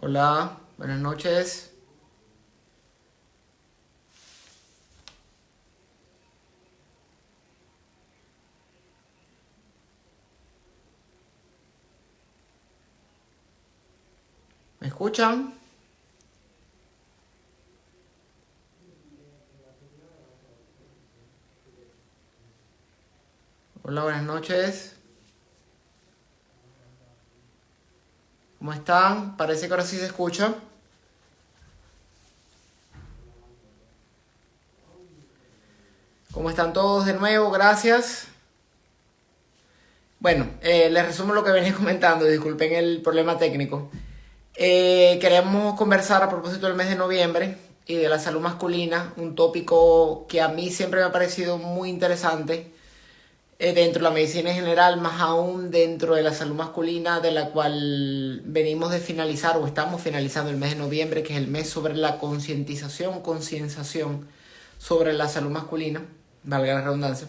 Hola, buenas noches. ¿Me escuchan? Hola, buenas noches. ¿Cómo están? Parece que ahora sí se escucha. ¿Cómo están todos de nuevo? Gracias. Bueno, les resumo lo que venía comentando. Disculpen el problema técnico. Queremos conversar a propósito del mes de noviembre y de la salud masculina, un tópico que a mí siempre me ha parecido muy interesante dentro de la medicina en general, más aún dentro de la salud masculina, de la cual venimos de finalizar o estamos finalizando el mes de noviembre, que es el mes sobre la concientización, concienciación sobre la salud masculina, valga la redundancia,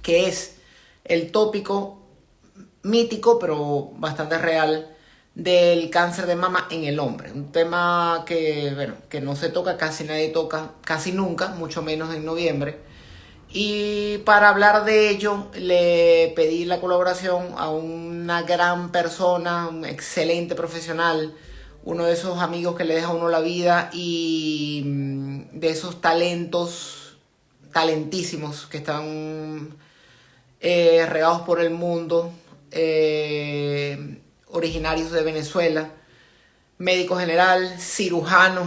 que es el tópico mítico, pero bastante real, del cáncer de mama en el hombre. Un tema que, bueno, que no se toca, casi nadie toca, casi nunca, mucho menos en noviembre. Y para hablar de ello, le pedí la colaboración a una gran persona, un excelente profesional, uno de esos amigos que le deja a uno la vida y de esos talentos, talentísimos que están regados por el mundo, originarios de Venezuela, médico general, cirujano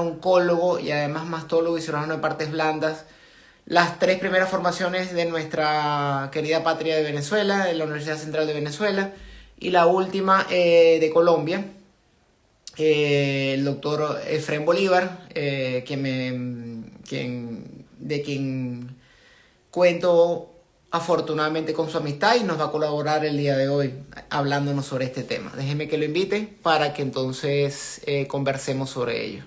oncólogo y además mastólogo y cirujano de partes blandas. Las tres primeras formaciones de nuestra querida patria de Venezuela, de la Universidad Central de Venezuela, y la última de Colombia, el doctor Efraín Bolívar, de quien cuento afortunadamente con su amistad y nos va a colaborar el día de hoy hablándonos sobre este tema. Déjeme que lo invite para que entonces conversemos sobre ello.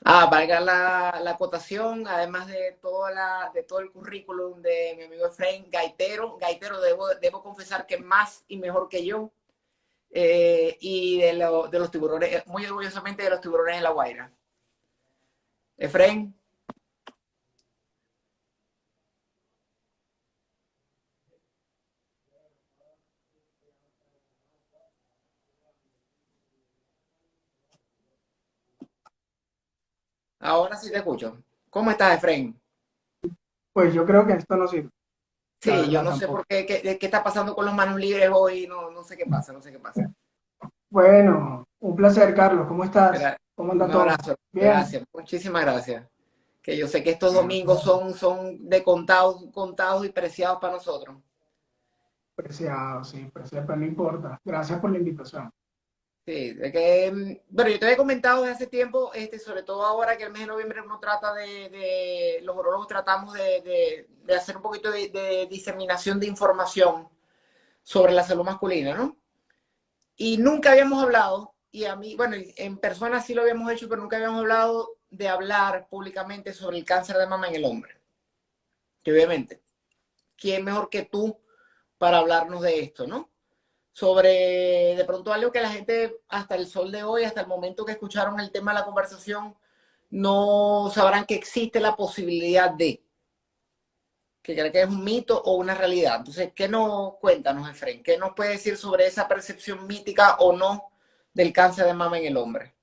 Valga la acotación, además de todo el currículum de mi amigo Efraín, gaitero debo confesar que más y mejor que yo, y de los tiburones, muy orgullosamente de los tiburones de La Guaira. Efraín, ahora sí te escucho. ¿Cómo estás, Efraín? Pues yo creo que esto no sirve, la Sí, yo verdad no sé tampoco. por qué está pasando con los manos libres hoy, no sé qué pasa, no sé qué pasa. Bueno, un placer, Carlos. ¿Cómo estás? ¿Cómo anda Un todo? abrazo, Bien. gracias, muchísimas gracias. Que yo sé que estos Bueno, domingos son de contados y preciados para nosotros. preciado, sí, preciado, pero no importa. Gracias por la invitación. Sí, bueno, yo te había comentado desde hace tiempo, sobre todo ahora que el mes de noviembre uno trata los urólogos tratamos de hacer un poquito de diseminación de información sobre la salud masculina, ¿no? Y nunca habíamos hablado, y a mí, bueno, en persona sí lo habíamos hecho, pero nunca habíamos hablado de hablar públicamente sobre el cáncer de mama en el hombre. Que obviamente, ¿quién mejor que tú para hablarnos de esto, no? Sobre de pronto algo que la gente hasta el sol de hoy, hasta el momento que escucharon el tema de la conversación, no sabrán que existe la posibilidad de, que creen que es un mito o una realidad. Entonces, ¿qué nos cuéntanos, Efraín? ¿Qué nos puede decir sobre esa percepción mítica o no del cáncer de mama en el hombre?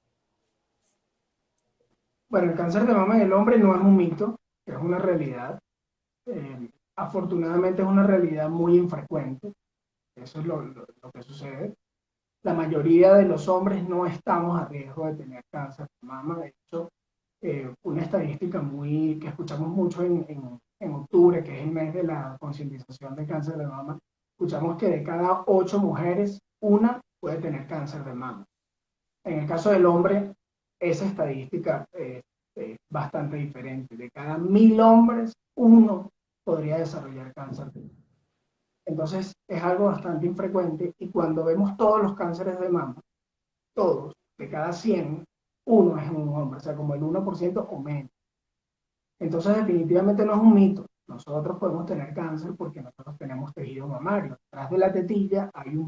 Bueno, el cáncer de mama en el hombre no es un mito, es una realidad. Afortunadamente es una realidad muy infrecuente. Eso es lo que sucede. La mayoría de los hombres no estamos a riesgo de tener cáncer de mama. De hecho, una estadística muy que escuchamos mucho en octubre, que es el mes de la concientización de cáncer de mama, escuchamos que de cada 8 mujeres, una puede tener cáncer de mama. En el caso del hombre, esa estadística es bastante diferente. De cada 1.000 hombres, uno podría desarrollar cáncer de mama. Entonces es algo bastante infrecuente y cuando vemos todos los cánceres de mama, todos, de cada 100, uno es un hombre, o sea, como el 1% o menos. Entonces definitivamente no es un mito. Nosotros podemos tener cáncer porque nosotros tenemos tejido mamario. Detrás de la tetilla hay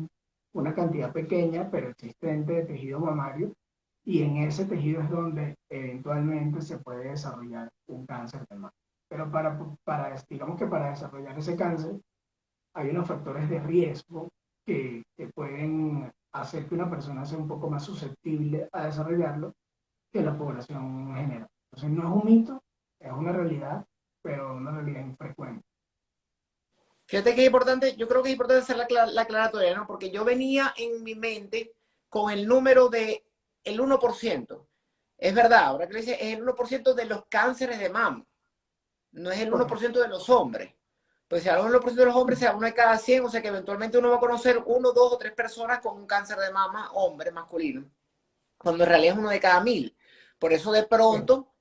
una cantidad pequeña pero existente de tejido mamario y en ese tejido es donde eventualmente se puede desarrollar un cáncer de mama. Pero digamos que para desarrollar ese cáncer hay unos factores de riesgo que pueden hacer que una persona sea un poco más susceptible a desarrollarlo que la población general. Entonces no es un mito, es una realidad, pero una realidad infrecuente. Fíjate que es importante, yo creo que es importante hacer la aclaratoria, ¿no? Porque yo venía en mi mente con el número de el 1%. Es verdad, ahora que le dice, es el 1% de los cánceres de mama, no es el uno por Correcto. ciento de los hombres. Pues si hablo del 1% de los hombres, sea uno de cada 100, o sea que eventualmente uno va a conocer uno, dos o tres personas con un cáncer de mama, hombre, masculino, cuando en realidad es uno de cada 1000. Por eso de pronto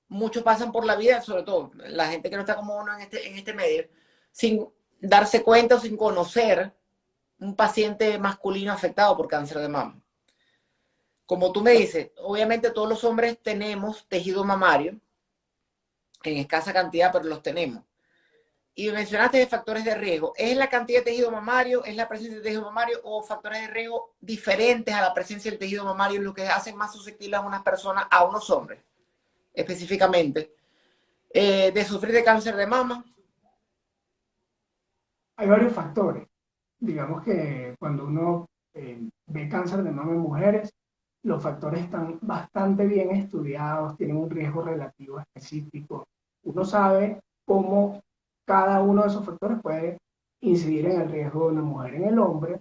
muchos pasan por la vida, sobre todo la gente que no está como uno en este medio, sin darse cuenta o sin conocer un paciente masculino afectado por cáncer de mama. Como tú me dices, obviamente todos los hombres tenemos tejido mamario, en escasa cantidad, pero los tenemos. Y mencionaste de factores de riesgo. ¿Es la cantidad de tejido mamario, es la presencia de tejido mamario o factores de riesgo diferentes a la presencia del tejido mamario lo que hacen más susceptibles a unas personas, a unos hombres específicamente, de sufrir de cáncer de mama? Hay varios factores. Digamos que cuando uno ve cáncer de mama en mujeres, los factores están bastante bien estudiados, tienen un riesgo relativo específico. Uno sabe cómo cada uno de esos factores puede incidir en el riesgo de una mujer. En el hombre,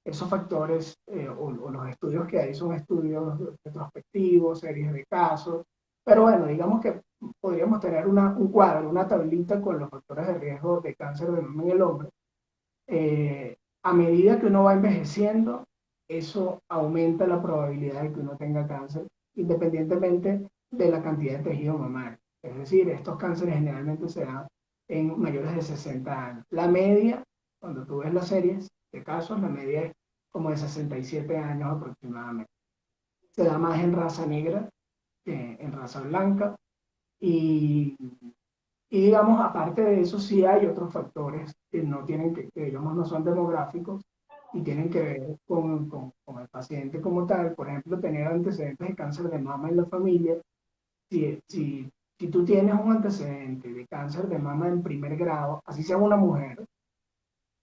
esos factores o los estudios que hay son estudios retrospectivos, series de casos, pero bueno, digamos que podríamos tener un cuadro, una tablita con los factores de riesgo de cáncer de mama en el hombre. A medida que uno va envejeciendo, eso aumenta la probabilidad de que uno tenga cáncer, independientemente de la cantidad de tejido mamario. Es decir, estos cánceres generalmente se dan en mayores de 60 años. La media, cuando tú ves las series de casos, la media es como de 67 años aproximadamente. Se da más en raza negra que en raza blanca y digamos, aparte de eso, sí hay otros factores que no tienen que digamos, no son demográficos y tienen que ver con el paciente como tal. Por ejemplo, tener antecedentes de cáncer de mama en la familia. Si, si, si tú tienes un antecedente de cáncer de mama en primer grado, así sea una mujer,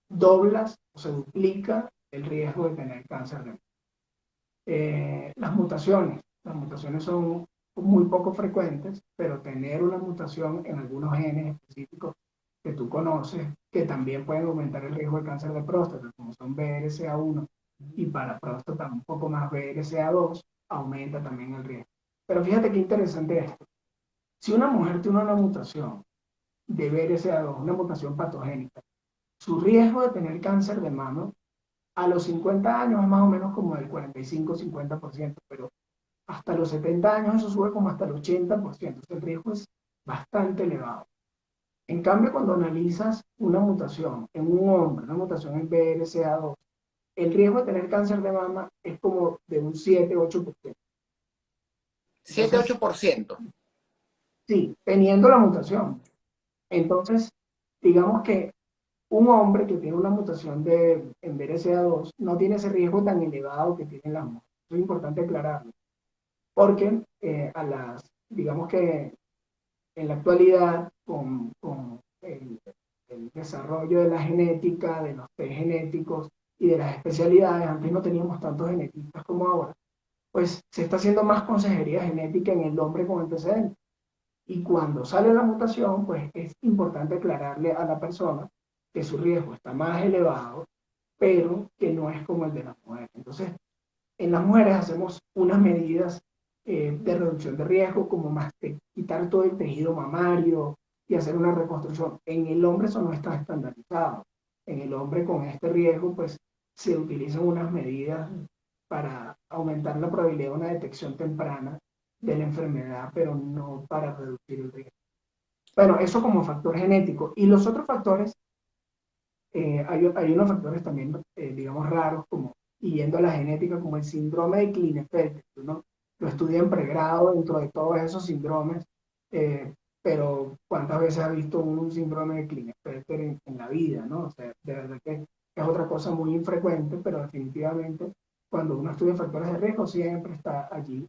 doblas o se duplica el riesgo de tener cáncer de mama. Las mutaciones son muy poco frecuentes, pero tener una mutación en algunos genes específicos que tú conoces, que también pueden aumentar el riesgo de cáncer de próstata, como son BRCA1 y para próstata un poco más BRCA2, aumenta también el riesgo. Pero fíjate qué interesante esto. Si una mujer tiene una mutación de BRCA2, una mutación patogénica, su riesgo de tener cáncer de mama a los 50 años es más o menos como del 45-50%, pero hasta los 70 años eso sube como hasta el 80%. El riesgo es bastante elevado. En cambio, cuando analizas una mutación en un hombre, una mutación en BRCA2, el riesgo de tener cáncer de mama es como de un 7-8%. Siete Entonces, ocho por ciento. sí, teniendo la mutación. Entonces, digamos que un hombre que tiene una mutación en BRCA2 no tiene ese riesgo tan elevado que tienen las mujeres. Eso es importante aclararlo. Porque digamos que en la actualidad, con el desarrollo de la genética, de los test genéticos y de las especialidades, antes no teníamos tantos genetistas como ahora, pues se está haciendo más consejería genética en el hombre con antecedentes. Y cuando sale la mutación, pues es importante aclararle a la persona que su riesgo está más elevado, pero que no es como el de las mujeres. Entonces, en las mujeres hacemos unas medidas de reducción de riesgo, como quitar todo el tejido mamario y hacer una reconstrucción. En el hombre eso no está estandarizado. En el hombre con este riesgo, pues se utilizan unas medidas para aumentar la probabilidad de una detección temprana de la enfermedad, pero no para reducir el riesgo. Bueno, eso como factor genético. Y los otros factores Hay unos factores también, digamos, raros, como, y yendo a la genética, como el síndrome de Klinefelter, que uno lo estudia en pregrado dentro de todos esos síndromes, eh, pero ¿cuántas veces ha visto un síndrome de Klinefelter en la vida, ¿no? O sea, de verdad que es otra cosa muy infrecuente, pero definitivamente cuando uno estudia factores de riesgo siempre está allí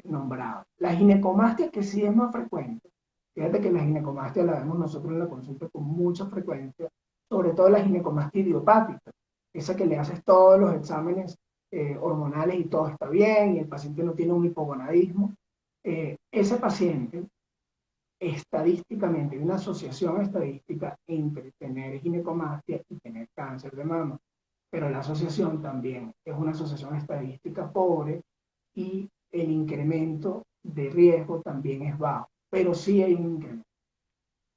nombrado. La ginecomastia, que sí es más frecuente, fíjate que la ginecomastia la vemos nosotros en la consulta con mucha frecuencia, sobre todo la ginecomastia idiopática, esa que le haces todos los exámenes hormonales y todo está bien y el paciente no tiene un hipogonadismo. Ese paciente, estadísticamente, hay una asociación estadística entre tener ginecomastia y tener cáncer de mama, pero la asociación también es una asociación estadística pobre y el incremento de riesgo también es bajo, pero sí hay un incremento.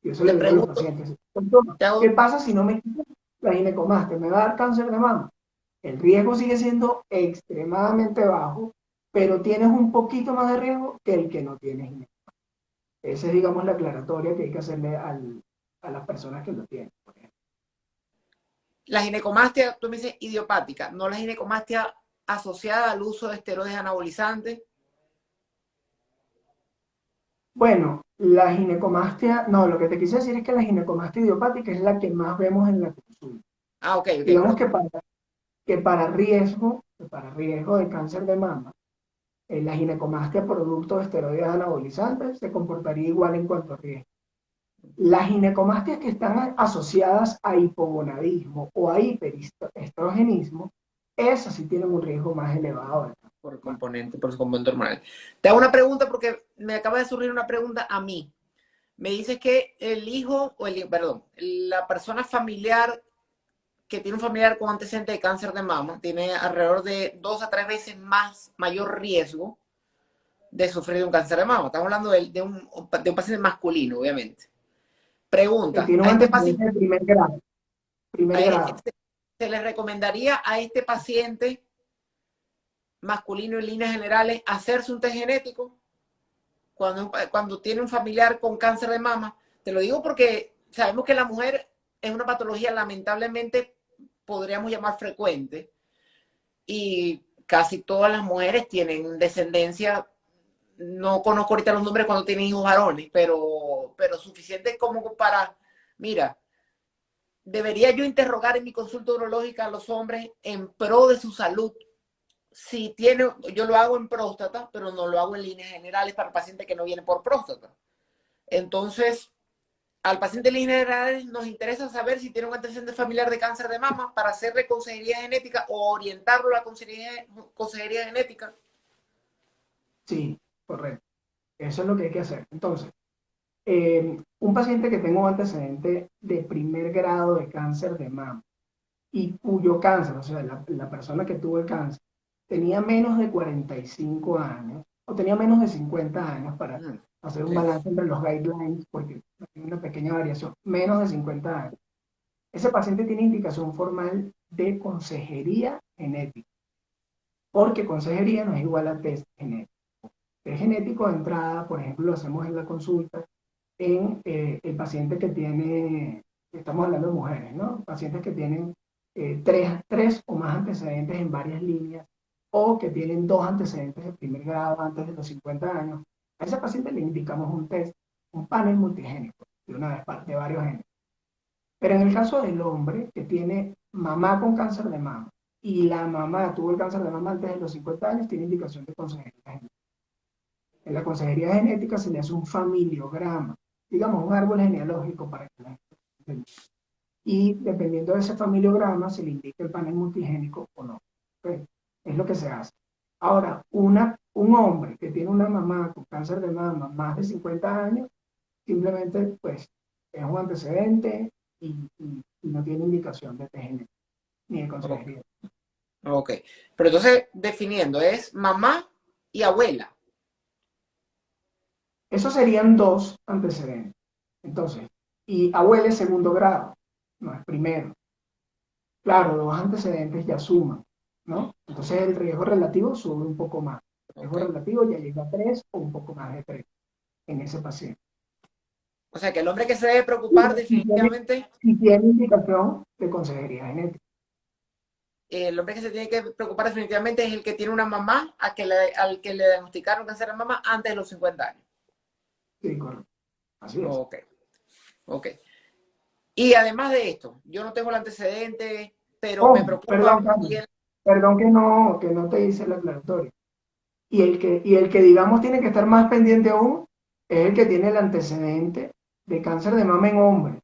Yo se lo Le digo a los pregunto, pacientes, doctor, te ¿qué hago, pasa si no me quito la ginecomastia? ¿Me va a dar cáncer de mama? El riesgo sigue siendo extremadamente bajo, pero tienes un poquito más de riesgo que el que no tiene ginecomastia. Esa es, digamos, la aclaratoria que hay que hacerle a las personas que lo tienen, por ejemplo. la ginecomastia, tú me dices idiopática, no la ginecomastia asociada al uso de esteroides anabolizantes. Bueno, la ginecomastia, no, lo que te quise decir es que la ginecomastia idiopática es la que más vemos en la consulta. Ah, ok, ok, Digamos perdón. que para riesgo de cáncer de mama, la ginecomastia producto de esteroides anabolizantes se comportaría igual en cuanto a riesgo. Las ginecomastias que están asociadas a hipogonadismo o a hiperestrogenismo, esas sí tienen un riesgo más elevado de cáncer Por de mama. componente, por su componente hormonal. Te hago una pregunta porque me acaba de surgir una pregunta a mí. Me dices que el hijo, perdón, la persona familiar que tiene un familiar con antecedente de cáncer de mama tiene alrededor de 2 a 3 veces más mayor riesgo de sufrir de un cáncer de mama. Estamos hablando de un paciente masculino, obviamente. Que Pregunta, tiene un a este antecedente paciente, de primer grado, primer grado. ¿se le recomendaría a este paciente masculino en líneas generales hacerse un test genético cuando tiene un familiar con cáncer de mama? Te lo digo porque sabemos que la mujer es una patología lamentablemente podríamos llamar frecuente y casi todas las mujeres tienen descendencia. No conozco ahorita los nombres cuando tienen hijos varones, pero suficiente como para, mira, debería yo interrogar en mi consulta urológica a los hombres en pro de su salud. Si tiene, yo lo hago en próstata, pero no lo hago en líneas generales para pacientes que no vienen por próstata. Entonces, al paciente en líneas generales nos interesa saber si tiene un antecedente familiar de cáncer de mama para hacerle consejería genética o orientarlo a la consejería genética. Sí, correcto. Eso es lo que hay que hacer. Entonces, un paciente que tenga un antecedente de primer grado de cáncer de mama y cuyo cáncer, o sea, la persona que tuvo el cáncer, tenía menos de 45 años o tenía menos de 50 años para hacer un Sí. balance entre los guidelines, porque hay una pequeña variación, menos de 50 años. Ese paciente tiene indicación formal de consejería genética, porque consejería no es igual a test genético. Test genético de entrada, por ejemplo, lo hacemos en la consulta en el paciente que tiene, estamos hablando de mujeres, ¿no? Pacientes que tienen tres o más antecedentes en varias líneas o que tienen dos antecedentes de primer grado antes de los 50 años. A ese paciente le indicamos un test, un panel multigénico, de una vez, de varios genes. Pero en el caso del hombre que tiene mamá con cáncer de mama y la mamá tuvo el cáncer de mama antes de los 50 años, tiene indicación de consejería genética. En la consejería genética se le hace un familiograma, digamos un árbol genealógico para que la gente entienda. Y dependiendo de ese familiograma se le indica el panel multigénico o no. ¿Okay? Es lo que se hace. Ahora, un hombre que tiene una mamá con cáncer de mama más de 50 años, simplemente pues es un antecedente y no tiene indicación de TGN ni de Ok. consejería. Ok. Pero entonces, definiendo, es mamá y abuela. Esos serían dos antecedentes. Entonces, y abuela es segundo grado, no es primero. Claro, dos antecedentes ya suman, ¿no? Entonces el riesgo relativo sube un poco más. El Ok. riesgo relativo ya llega a 3 o un poco más de 3 en ese paciente. O sea, que el hombre que se debe preocupar Y definitivamente, si tiene indicación de consejería genética. el hombre que se tiene que preocupar definitivamente es el que tiene una mamá al que le diagnosticaron cáncer de mama antes de los 50 años. Sí, correcto. Así es. Ok, ok. Y además de esto, yo no tengo el antecedente, pero me Ojo, preocupa perdón, Carlos, y el... perdón que no te hice la aclaratoria. Y el que digamos tiene que estar más pendiente aún es el que tiene el antecedente de cáncer de mama en hombre.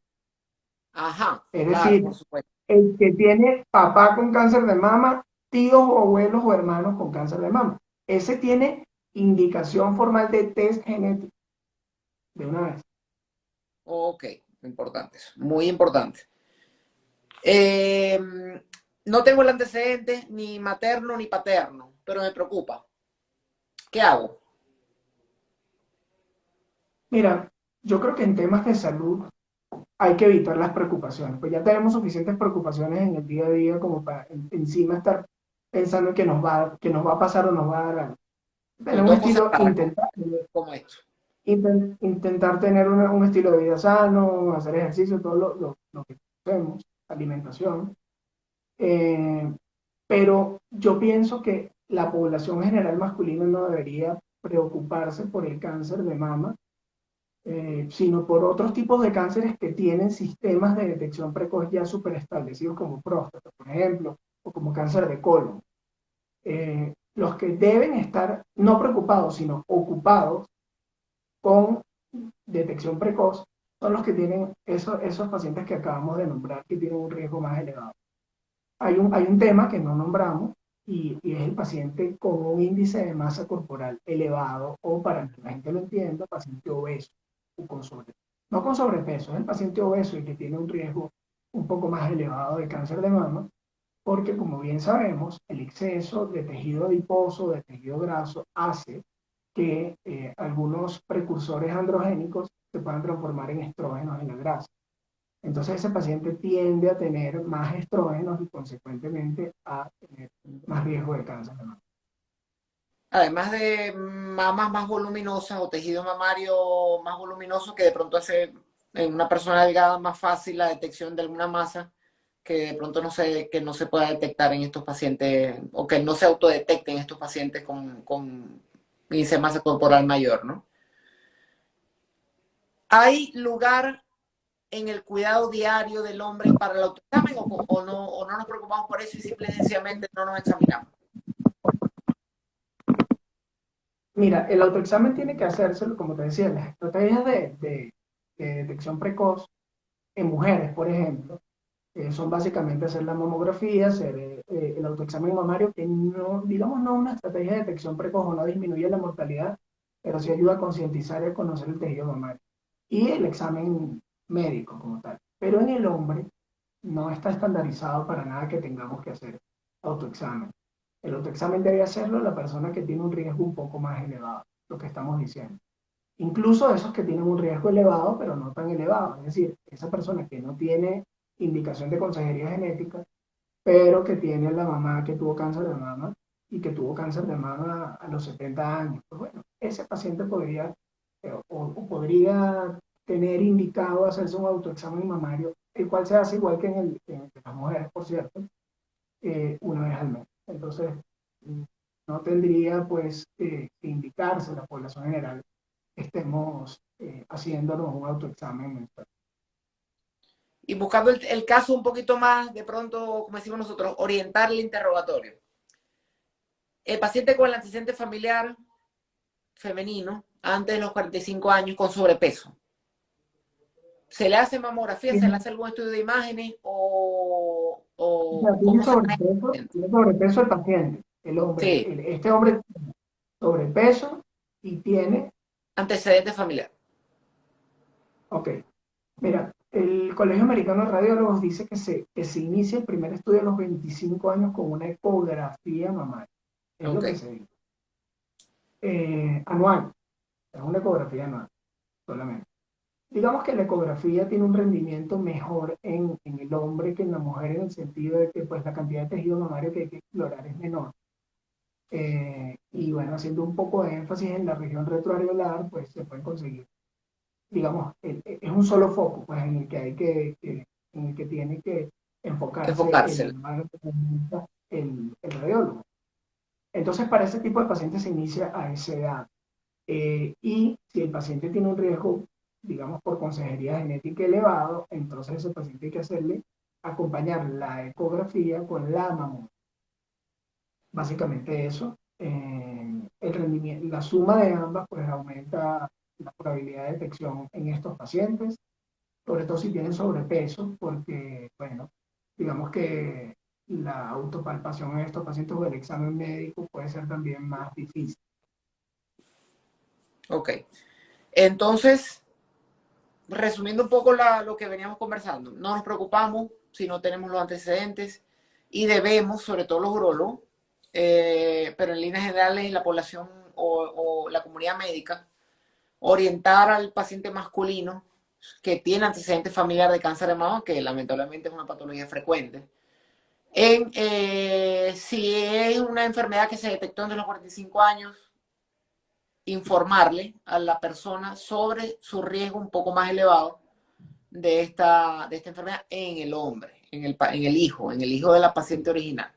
Ajá, Es claro, decir, por supuesto. el que tiene papá con cáncer de mama, tíos o abuelos o hermanos con cáncer de mama. Ese tiene indicación formal de test genético de una vez. Ok, importante eso, muy importante. Eh, no tengo el antecedente ni materno ni paterno, pero me preocupa. ¿Qué hago? Mira, yo creo que en temas de salud hay que evitar las preocupaciones, pues ya tenemos suficientes preocupaciones en el día a día como para encima estar pensando que nos va a pasar o nos va a dar algo. Sobre Tener un todo cosas estilo, raras como esto. intentar tener un estilo de vida sano, hacer ejercicio, todo lo que hacemos, alimentación. Eh, pero yo pienso que la población general masculina no debería preocuparse por el cáncer de mama, sino por otros tipos de cánceres que tienen sistemas de detección precoz ya súper establecidos, como próstata, por ejemplo, o como cáncer de colon. Los que deben estar no preocupados, sino ocupados con detección precoz son los que tienen esos pacientes que acabamos de nombrar, que tienen un riesgo más elevado. Hay un tema que no nombramos y es el paciente con un índice de masa corporal elevado o, para que la gente lo entienda, paciente obeso o con sobrepeso. No con sobrepeso, es el paciente obeso el que tiene un riesgo un poco más elevado de cáncer de mama, porque como bien sabemos, el exceso de tejido adiposo, de tejido graso, hace que algunos precursores androgénicos se puedan transformar en estrógenos en la grasa. Entonces ese paciente tiende a tener más estrógenos y consecuentemente a tener más riesgo de cáncer de mama. Además de mamas más voluminosas o tejido mamario más voluminoso que de pronto hace en una persona delgada más fácil la detección de alguna masa que de pronto que no se pueda detectar en estos pacientes o que no se autodetecten en estos pacientes con índice de masa corporal mayor, ¿no? ¿Hay lugar en el cuidado diario del hombre para el autoexamen o no nos preocupamos por eso y simple y sencillamente no nos examinamos? Mira, el autoexamen tiene que hacérselo, como te decía, las estrategias de detección precoz en mujeres, por ejemplo, son básicamente hacer la mamografía, hacer el autoexamen mamario, que no, digamos, no es una estrategia de detección precoz o no disminuye la mortalidad, pero sí ayuda a concientizar y a conocer el tejido mamario. Y el examen médico como tal. Pero en el hombre no está estandarizado para nada que tengamos que hacer autoexamen. El autoexamen debe hacerlo la persona que tiene un riesgo un poco más elevado, lo que estamos diciendo. Incluso esos que tienen un riesgo elevado, pero no tan elevado. Es decir, esa persona que no tiene indicación de consejería genética, pero que tiene la mamá que tuvo cáncer de mama y que tuvo cáncer de mama a los 70 años. Pues bueno, ese paciente podría o podría tener indicado hacerse un autoexamen mamario, el cual se hace igual que en las mujeres, por cierto, una vez al mes. Entonces, no tendría pues que indicarse a la población general estemos haciéndonos un autoexamen mensual. Y buscando el caso un poquito más, de pronto, como decimos nosotros, orientar el interrogatorio. El paciente con el antecedente familiar femenino, antes de los 45 años, con sobrepeso. ¿Se le hace mamografía? ¿Se le Tiene, hace algún estudio de imágenes? o sea, ¿Cómo se maneja el paciente? tiene sobrepeso el paciente, el hombre, Sí, este hombre tiene sobrepeso y tiene, antecedente familiar. ok, mira, el Colegio Americano de Radiólogos dice que se inicia el primer estudio a los 25 años con una ecografía mamaria, es lo Ok. que se dice, anual, es una ecografía anual solamente. Digamos que la ecografía tiene un rendimiento mejor en el hombre que en la mujer en el sentido de que pues la cantidad de tejido mamario que hay que explorar es menor. Y bueno, haciendo un poco de énfasis en la región retroareolar, pues se pueden conseguir. digamos, es un solo foco, pues, en el que hay en el que tiene que enfocarse Enfocársela. el radiólogo. Entonces, para ese tipo de pacientes se inicia a esa edad. Y si el paciente tiene un riesgo, digamos, por consejería genética elevado, entonces ese paciente hay que hacerle acompañar la ecografía con la mamografía. Básicamente eso. El rendimiento, la suma de ambas, pues aumenta la probabilidad de detección en estos pacientes, sobre todo si tienen sobrepeso, porque, bueno, digamos que la autopalpación en estos pacientes o el examen médico puede ser también más difícil. Ok. Entonces, resumiendo un poco lo que veníamos conversando, no nos preocupamos si no tenemos los antecedentes y debemos, sobre todo los urólogos, pero en líneas generales la población o la comunidad médica, orientar al paciente masculino que tiene antecedentes familiares de cáncer de mama, que lamentablemente es una patología frecuente, en si es una enfermedad que se detectó entre los 45 años, informarle a la persona sobre su riesgo un poco más elevado de esta enfermedad en el hombre, en el hijo de la paciente original.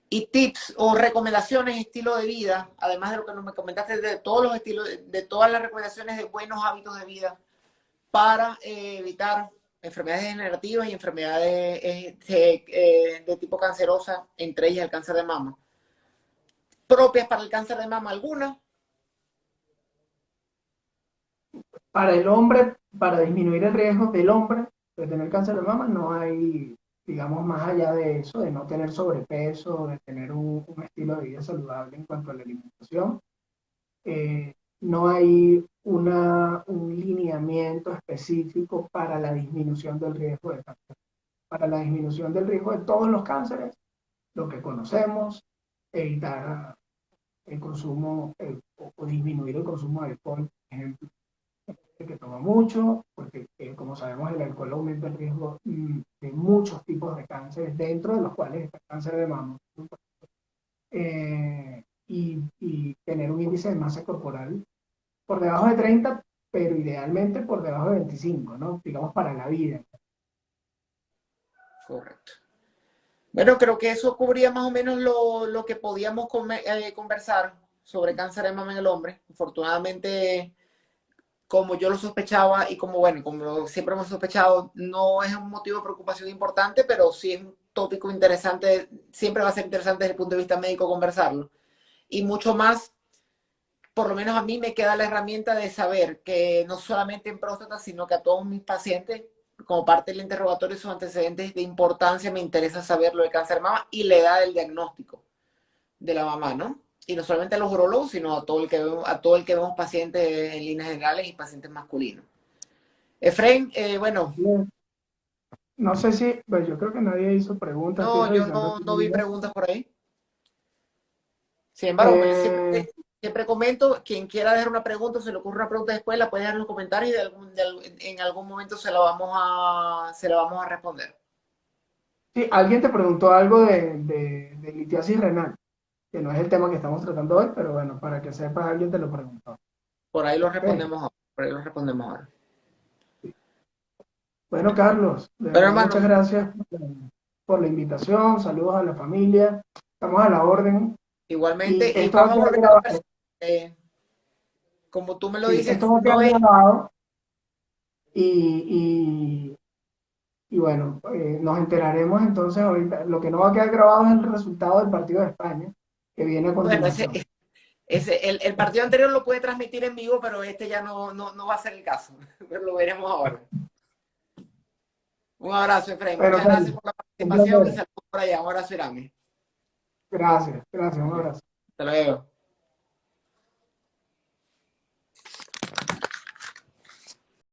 Y tips o recomendaciones, estilo de vida, además de lo que nos me comentaste, de todos los estilos, de todas las recomendaciones de buenos hábitos de vida para evitar enfermedades degenerativas y enfermedades de tipo cancerosa, entre ellas el cáncer de mama. Propias para el cáncer de mama algunas. Para el hombre, para disminuir el riesgo del hombre de tener cáncer de mama, no hay, digamos, más allá de eso, de no tener sobrepeso, de tener un estilo de vida saludable en cuanto a la alimentación. No hay un lineamiento específico para la disminución del riesgo de cáncer. Para la disminución del riesgo de todos los cánceres, lo que conocemos, evitar el consumo o disminuir el consumo de alcohol, por ejemplo, que toma mucho, porque como sabemos el alcohol aumenta el riesgo de muchos tipos de cánceres, dentro de los cuales está el cáncer de mama. Y tener un índice de masa corporal por debajo de 30, pero idealmente por debajo de 25, ¿no? Digamos para la vida. Correcto. Bueno, creo que eso cubría más o menos lo que podíamos conversar sobre cáncer de mama en el hombre. Afortunadamente, como yo lo sospechaba y como, bueno, como siempre hemos sospechado, no es un motivo de preocupación importante, pero sí es un tópico interesante, siempre va a ser interesante desde el punto de vista médico conversarlo. Y mucho más, por lo menos a mí me queda la herramienta de saber que no solamente en próstata, sino que a todos mis pacientes, como parte del interrogatorio y sus antecedentes de importancia, me interesa saber lo de cáncer de mama y la edad del diagnóstico de la mamá, ¿no? Y no solamente a los urologos, sino a todo el que vemos, a todo el que vemos pacientes en líneas generales y pacientes masculinos. Efraín, bueno, No sé si, pues yo creo que nadie hizo preguntas, estoy no, yo revisando aquí. no vi preguntas por ahí. Sin embargo, Eh, siempre comento, quien quiera dejar una pregunta, se le ocurre una pregunta después, la puede dejar en los comentarios y en algún momento se la vamos a responder. sí, alguien te preguntó algo de litiasis renal, que no es el tema que estamos tratando hoy, pero bueno, para que sepas, alguien te lo preguntó. Por ahí lo Ok. respondemos ahora. Por ahí lo respondemos ahora. Bueno, Carlos, de Pero verdad muchas hermano, gracias por la invitación, saludos a la familia, estamos a la orden y igualmente, y esto va a vamos a quedar volver a conversar. grabado. Eh, Como tú me lo Sí, esto dices, va a quedar no es. grabado y, y bueno, nos enteraremos entonces ahorita. Lo que no va a quedar grabado es el resultado del partido de España, que viene a Bueno, continuación. el partido anterior lo puede transmitir en vivo, pero este ya no va a ser el caso. Pero lo veremos ahora. Un abrazo, Efraín. Bueno, Muchas gracias Carlos, por la un participación y placer. saludos por allá. Un abrazo, Irán. Gracias, gracias, un abrazo. Hasta luego.